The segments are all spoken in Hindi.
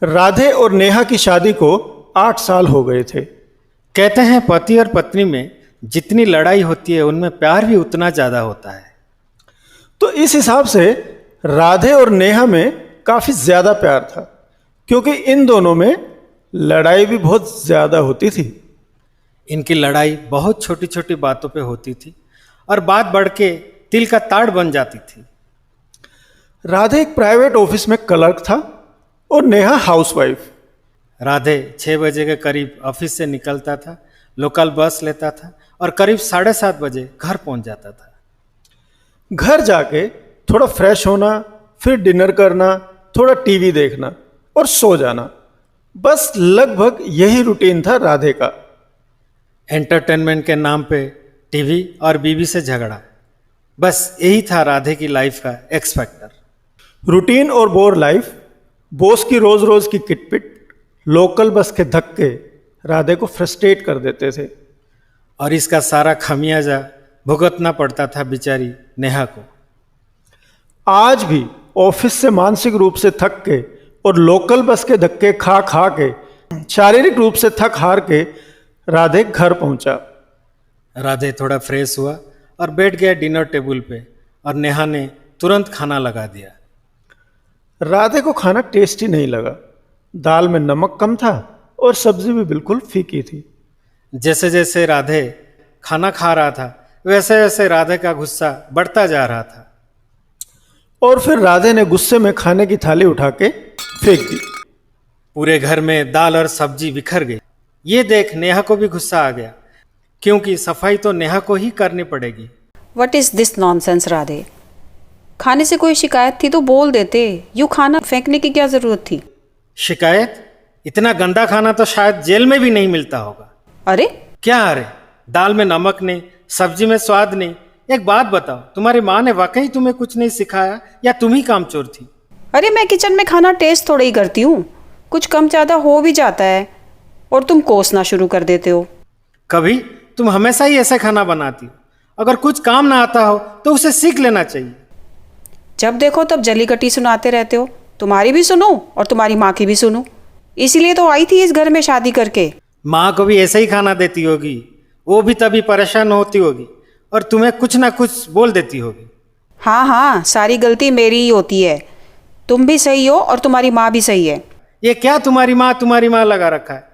राधे और नेहा की शादी को 8 साल हो गए थे। कहते हैं पति और पत्नी में जितनी लड़ाई होती है उनमें प्यार भी उतना ज़्यादा होता है। तो इस हिसाब से राधे और नेहा में काफ़ी ज़्यादा प्यार था, क्योंकि इन दोनों में लड़ाई भी बहुत ज़्यादा होती थी। इनकी लड़ाई बहुत छोटी छोटी बातों पे होती थी और बात बढ़ के तिल का ताड़ बन जाती थी। राधे एक प्राइवेट ऑफिस में क्लर्क था और नेहा हाउसवाइफ। राधे 6 बजे के करीब ऑफिस से निकलता था, लोकल बस लेता था और करीब 7:30 बजे घर पहुंच जाता था। घर जाके थोड़ा फ्रेश होना, फिर डिनर करना, थोड़ा टीवी देखना और सो जाना, बस लगभग यही रूटीन था राधे का। एंटरटेनमेंट के नाम पे टीवी और बीवी से झगड़ा, बस यही था राधे की लाइफ का एक्स फैक्टर। रूटीन और बोर लाइफ, बॉस की रोज रोज की किटपिट, लोकल बस के धक्के राधे को फ्रस्ट्रेट कर देते थे। और इसका सारा खमियाजा भुगतना पड़ता था बेचारी नेहा को। आज भी ऑफिस से मानसिक रूप से थक के और लोकल बस के धक्के खा खा के शारीरिक रूप से थक हार के राधे घर पहुंचा। राधे थोड़ा फ्रेश हुआ और बैठ गया डिनर टेबल पे और नेहा ने तुरंत खाना लगा दिया। राधे को खाना टेस्टी नहीं लगा। दाल में नमक कम था और सब्जी भी बिल्कुल फीकी थी। जैसे जैसे राधे खाना खा रहा था वैसे वैसे राधे का गुस्सा बढ़ता जा रहा था। और फिर राधे ने गुस्से में खाने की थाली उठा के फेंक दी। पूरे घर में दाल और सब्जी बिखर गई। ये देख नेहा को भी गुस्सा आ गया, क्योंकि सफाई तो नेहा को ही करनी पड़ेगी। What is this nonsense Radhe? खाने से कोई शिकायत थी तो बोल देते, यूँ खाना फेंकने की क्या ज़रूरत थी? शिकायत? इतना गंदा खाना तो शायद जेल में भी नहीं मिलता होगा। अरे क्या अरे? दाल में नमक नहीं, सब्जी में स्वाद नहीं। एक बात बताओ, तुम्हारी माँ ने वाकई तुम्हें कुछ नहीं सिखाया या तुम ही कामचोर थी? अरे मैं किचन में खाना टेस्ट थोड़ा ही करती हूँ, कुछ कम ज़्यादा हो भी जाता है और तुम कोसना शुरू कर देते हो। कभी तुम हमेशा ही ऐसा खाना बनाती हो। अगर कुछ काम ना आता हो तो उसे सीख लेना चाहिए। जब देखो तब जलीकटी सुनाते रहते हो। तुम्हारी भी सुनो और तुम्हारी माँ की भी सुनो। इसीलिए तो आई थी इस घर में शादी करके। माँ को भी ऐसा ही खाना देती होगी, वो भी तभी परेशान होती होगी और तुम्हें कुछ ना कुछ बोल देती होगी। हाँ हाँ, सारी गलती मेरी ही होती है। तुम भी सही हो और तुम्हारी माँ भी सही है। ये क्या तुम्हारी माँ लगा रखा है?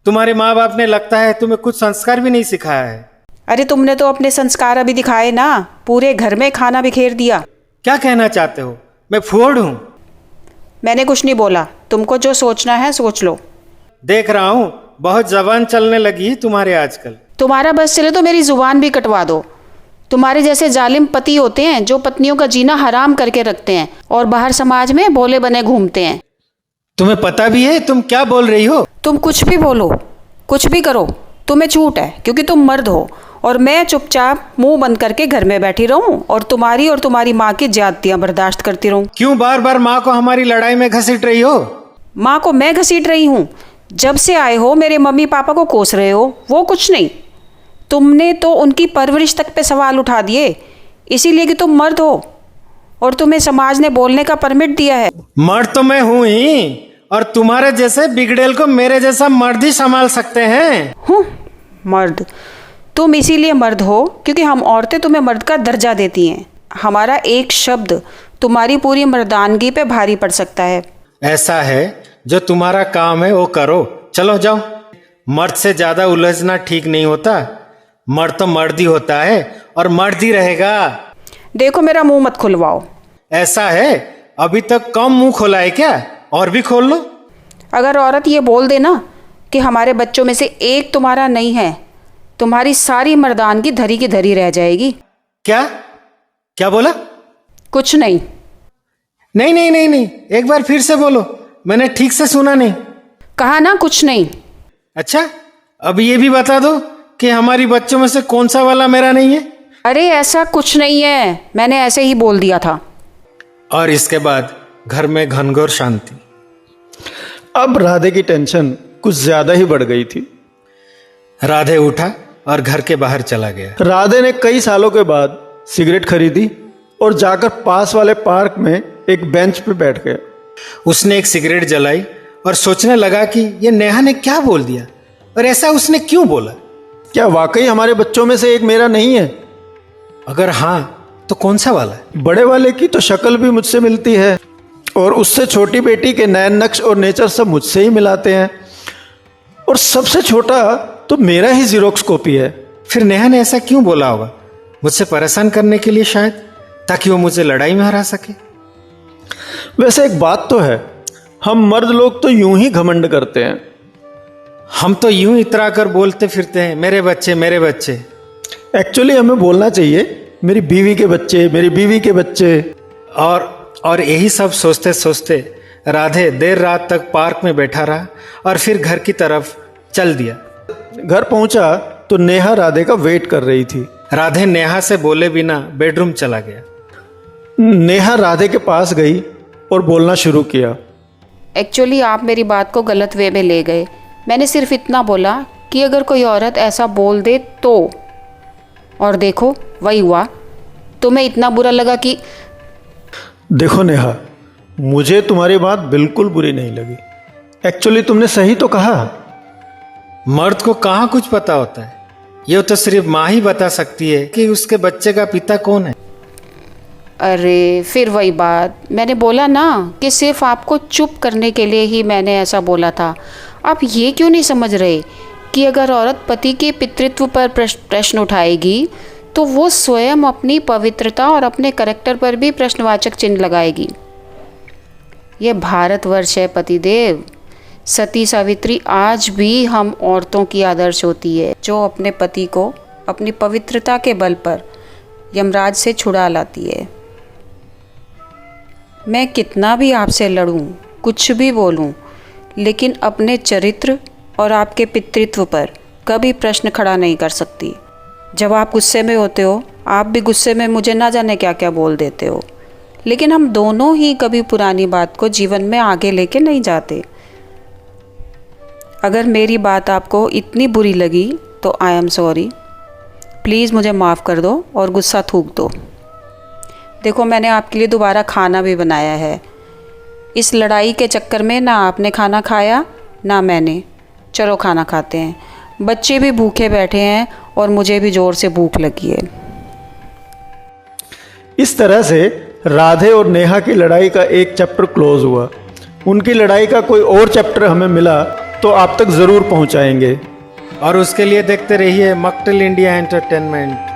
तुम्हारे माँ बाप ने लगता है तुम्हें कुछ संस्कार भी नहीं सिखाया है। अरे तुमने तो अपने संस्कार अभी दिखाए ना, पूरे घर में खाना बिखेर दिया। क्या कहना चाहते हो? मैं फुहड़ हूँ? मैंने कुछ नहीं बोला, तुमको जो सोचना है सोच लो। देख रहा हूँ बहुत जबान चलने लगी है तुम्हारे आजकल। तुम्हारा बस चले तो मेरी जुबान भी कटवा दो। तुम्हारे जैसे जालिम पति होते हैं जो पत्नियों का जीना हराम करके रखते हैं और बाहर समाज में भोले बने घूमते हैं। तुम्हें पता भी है तुम क्या बोल रही हो? तुम कुछ भी बोलो, कुछ भी करो, तुम्हें छूट है, क्योंकि तुम मर्द हो और मैं चुपचाप मुंह बंद करके घर में बैठी रहूं और तुम्हारी माँ की ज्यादतियां बर्दाश्त करती रहूं। क्यों बार बार माँ को हमारी लड़ाई में घसीट रही हो? माँ को मैं घसीट रही हूँ? जब से आए हो मेरे मम्मी पापा को कोस रहे हो, वो कुछ नहीं। तुमने तो उनकी परवरिश तक पे सवाल उठा दिए, इसीलिए कि तुम मर्द हो और तुम्हें समाज ने बोलने का परमिट दिया है। मर्द तो मैं हूँ ही, और तुम्हारे जैसे बिगड़ेल को मेरे जैसा मर्द ही संभाल सकते हैं। मर्द? तुम इसीलिए मर्द हो क्योंकि हम औरतें तुम्हें मर्द का दर्जा देती हैं। हमारा एक शब्द तुम्हारी पूरी मर्दानगी पे भारी पड़ सकता है। ऐसा है, जो तुम्हारा काम है वो करो, चलो जाओ। मर्द से ज्यादा उलझना ठीक नहीं होता। मर्द तो मर्द ही होता है और मर्द ही रहेगा। देखो मेरा मुंह मत खुलवाओ। ऐसा है, अभी तक कम मुंह खोला है क्या? और भी खोल लो। अगर औरत ये बोल दे ना कि हमारे बच्चों में से एक तुम्हारा नहीं है, तुम्हारी सारी मर्दानगी धरी की धरी रह जाएगी। क्या क्या बोला? कुछ नहीं। नहीं नहीं नहीं नहीं, एक बार फिर से बोलो, मैंने ठीक से सुना नहीं। कहा ना कुछ नहीं। अच्छा, अब ये भी बता दो कि हमारी बच्चों में से कौन सा वाला मेरा नहीं है? अरे ऐसा कुछ नहीं है, मैंने ऐसे ही बोल दिया था। और इसके बाद घर में घनघोर शांति। अब राधे की टेंशन कुछ ज्यादा ही बढ़ गई थी। राधे उठा और घर के बाहर चला गया। राधे ने कई सालों के बाद सिगरेट खरीदी और जाकर पास वाले पार्क में एक बेंच पे बैठ गया। उसने एक सिगरेट जलाई और सोचने लगा कि ये नेहा ने क्या बोल दिया और ऐसा उसने क्यों बोला। क्या वाकई हमारे बच्चों में से एक मेरा नहीं है? अगर हाँ तो कौन सा वाला है? बड़े वाले की तो शक्ल भी मुझसे मिलती है और उससे छोटी बेटी के नैन नक्श और नेचर सब मुझसे ही मिलाते हैं, और सबसे छोटा तो मेरा ही जीरोक्स कॉपी है। फिर नेहा ने ऐसा क्यों बोला होगा? मुझसे परेशान करने के लिए शायद, ताकि वो मुझे लड़ाई में हरा सके। वैसे एक बात तो है, हम मर्द लोग तो यूं ही घमंड करते हैं। हम तो यूं इतरा कर बोलते फिरते हैं, मेरे बच्चे मेरे बच्चे। एक्चुअली हमें बोलना चाहिए मेरी बीवी के बच्चे, मेरी बीवी के बच्चे। और यही सब सोचते सोचते राधे देर रात तक पार्क में बैठा रहा और फिर घर की तरफ चल दिया। घर पहुंचा तो नेहा राधे का वेट कर रही थी। राधे नेहा से बोले बिना बेडरूम चला गया। नेहा राधे के पास गई और बोलना शुरू किया। एक्चुअली आप मेरी बात को गलत वे में ले गए। मैंने सिर्फ इतना बोला कि अगर कोई औरत ऐसा बोल दे तो, और देखो वही हुआ। तुम्हें इतना बुरा लगा कि देखो नेहा, मुझे तुम्हारी बात बिल्कुल बुरी नहीं लगी। एक्चुअली तुमने सही तो कहा। मर्द को कहाँ कुछ पता होता है, ये तो सिर्फ माँ ही बता सकती है कि उसके बच्चे का पिता कौन है। अरे फिर वही बात, मैंने बोला ना कि सिर्फ आपको चुप करने के लिए ही मैंने ऐसा बोला था। आप ये क्यों नहीं समझ रहे कि अगर औरत पति के पितृत्व पर प्रश्न उठाएगी तो वो स्वयं अपनी पवित्रता और अपने करैक्टर पर भी प्रश्नवाचक चिन्ह लगाएगी। ये भारतवर्ष है पतिदेव। सती सावित्री आज भी हम औरतों की आदर्श होती है, जो अपने पति को अपनी पवित्रता के बल पर यमराज से छुड़ा लाती है। मैं कितना भी आपसे लड़ूं, कुछ भी बोलूं, लेकिन अपने चरित्र और आपके पितृत्व पर कभी प्रश्न खड़ा नहीं कर सकती। जब आप गुस्से में होते हो, आप भी गुस्से में मुझे ना जाने क्या क्या बोल देते हो, लेकिन हम दोनों ही कभी पुरानी बात को जीवन में आगे लेके नहीं जाते। अगर मेरी बात आपको इतनी बुरी लगी तो आई एम सॉरी। प्लीज़ मुझे माफ़ कर दो और गुस्सा थूक दो। देखो, मैंने आपके लिए दोबारा खाना भी बनाया है। इस लड़ाई के चक्कर में ना आपने खाना खाया ना मैंने। चलो खाना खाते हैं। बच्चे भी भूखे बैठे हैं और मुझे भी ज़ोर से भूख लगी है। इस तरह से राधे और नेहा की लड़ाई का एक चैप्टर क्लोज हुआ। उनकी लड़ाई का कोई और चैप्टर हमें मिला तो आप तक ज़रूर पहुंचाएंगे। और उसके लिए देखते रहिए मक्टल इंडिया एंटरटेनमेंट।